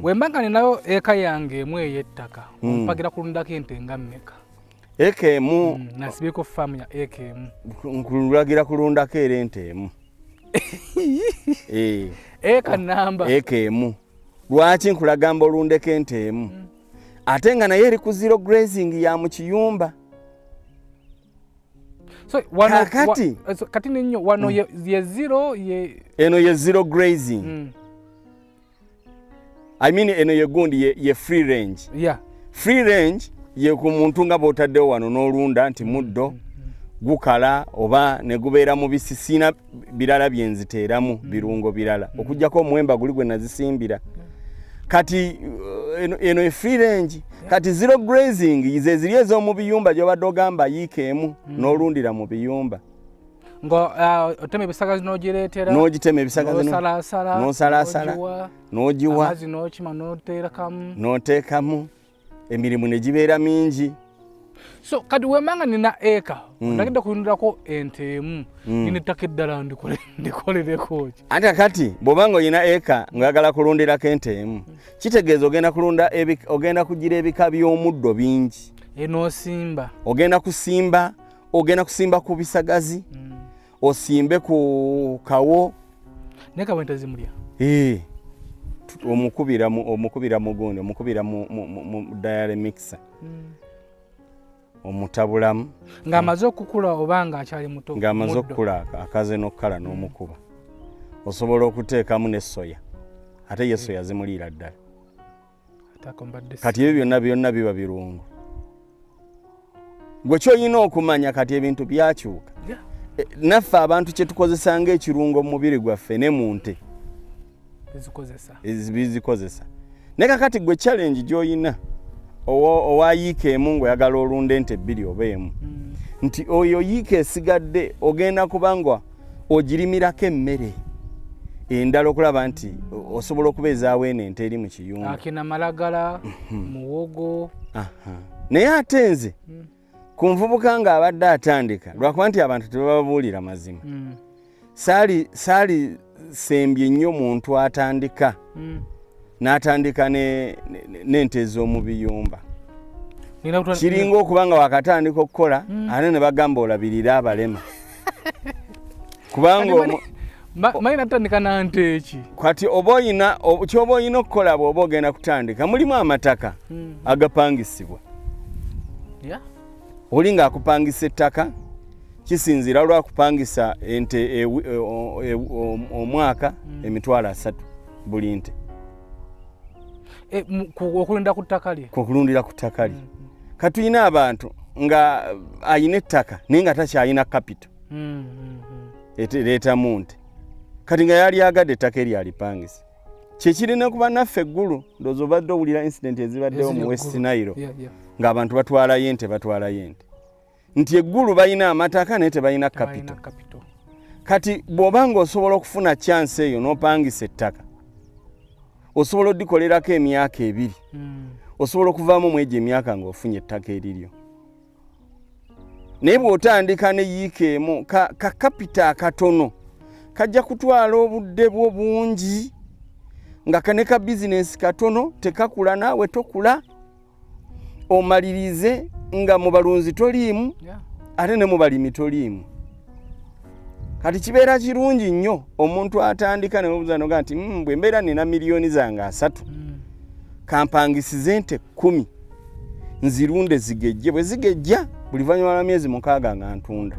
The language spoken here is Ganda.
Wembanga ninayo eka yange mwe yettaka mpagira kulundako ente nga mmeka eka emu nasibiko farm ya eka emu nkulagira kulundako ente emu eka namba eka emu lwaki nkulagamba olundeko ente emu ate nga naye eri ku zero grazing ya mu kiyumba. So wano kati ninyo wano ye zero ye eno ye zero grazing. I mean eno ye gundi ye free range. Yeah. Free range ye ku muntu nga botaddewo wano n'olunda nti muddo gukala oba ne gubeera mu bisisina birala byenziteeramu birungo birala okujjako omwemba guli gwe nazisimbira. Kati eno e free range kati zero grazing yize ziri ez'omu biyumba gy'obadde ogamba yiikeemu n'olundira mu biyumba. Ngo oteme bisagazi nogireetera n'ogitema ebisagazi n'osalaasala n'ogiwa amazzi n'okima n'oteekamu emirimu ne gibeera mingi. So kati wemanga nina eka ndagenda kulundirako ente emu nina ettaka eddala ndikolereko ki. Ate kati bw'obanga olina eka ng'oyagala kulundirako ente emu kitegeeza ogenda kugira ebika by'omuddo bingi. N'osimba ogenda kusimba ku bisagazi osimbe ku kawo neka wente zimulya omukubira mu gundi omukubira mu diary mixer omutabulamu ng'amaze okukula obanga akyali muto ng'amaze okukula akaze n'okukala n'omukuba osobola okuteekamu ne soya ate ye soya zimuliira ddala kati ebyo byonna biba birungo. Gwe ky'olina okumanya kati ebintu byakyuka naffe abantu kye tukozesa ng'ekirungo mu mubiri gwaffe ne mu nte bizikozesa ne kakati gwe challenge gy'olina owa yiika emu ng'oyagala olunda ente bbiri oba emu nti oyo yiika esigadde ogenda kubanga ogirimirako emmere endala okulaba nti osobola okubeezaawo eno ente eri mu kiyumba akina malagala muwogo naye ate nze ku nvubuka ng'abadde atandika lwakuba nti abantu tebababuulira mazima saali sembye nnyo muntu atandika n'atandika n'ente ez'omu biyumba kiringa okuba nga wakatandika okukola ate ne bagamba olabirira abalema kubanga mayina tandika na nte eki kati kyoba olina okukola bw'oba ogenda kutandika mulimu amataka agapangisibwa. Oli ng'akupangisa ettaka kisinziira lwakupangisa ente omwaka emitwalo 3 buli nte okulunda ku ttaka lye okulundira ku ttaka lye katuyina abantu nga ayina ettaka naye nga takyalina kapito leetamu nte kati nga yali agadde ettaka eri alipangisa kyekirina kuba naffe eggulu ndowooza obadde owulira incident ezibaddewo mu West Nile ng'abantu batwalayo ente nti eggulu balina amataka naye tebalina kapito. Kati bw'obanga osobola okufuna chance eyo n'opangisa ettaka osobola odikolerako emyaka 2 osobola okuvaamu mwegyo emyaka ng'ofunye ettaka eriryo. Naye bw'otandika ne yiika emu ka kapita akatono kajja kutwala obudde bwo bungi nga kane ka bizinesi katono tekakula naawe tokula omalirize nga mu balunzi toliimu ate ne mu balimi toliimu. Kati kibeera kirungi nnyo omuntu atandika ne mubuuza noga nti bwe mbeera nina miliyoni zange 3 kampangisize ente 10 nzirunde zigejje bwe zigejja buli luvannyuma lwa myezi 6 nga ntunda.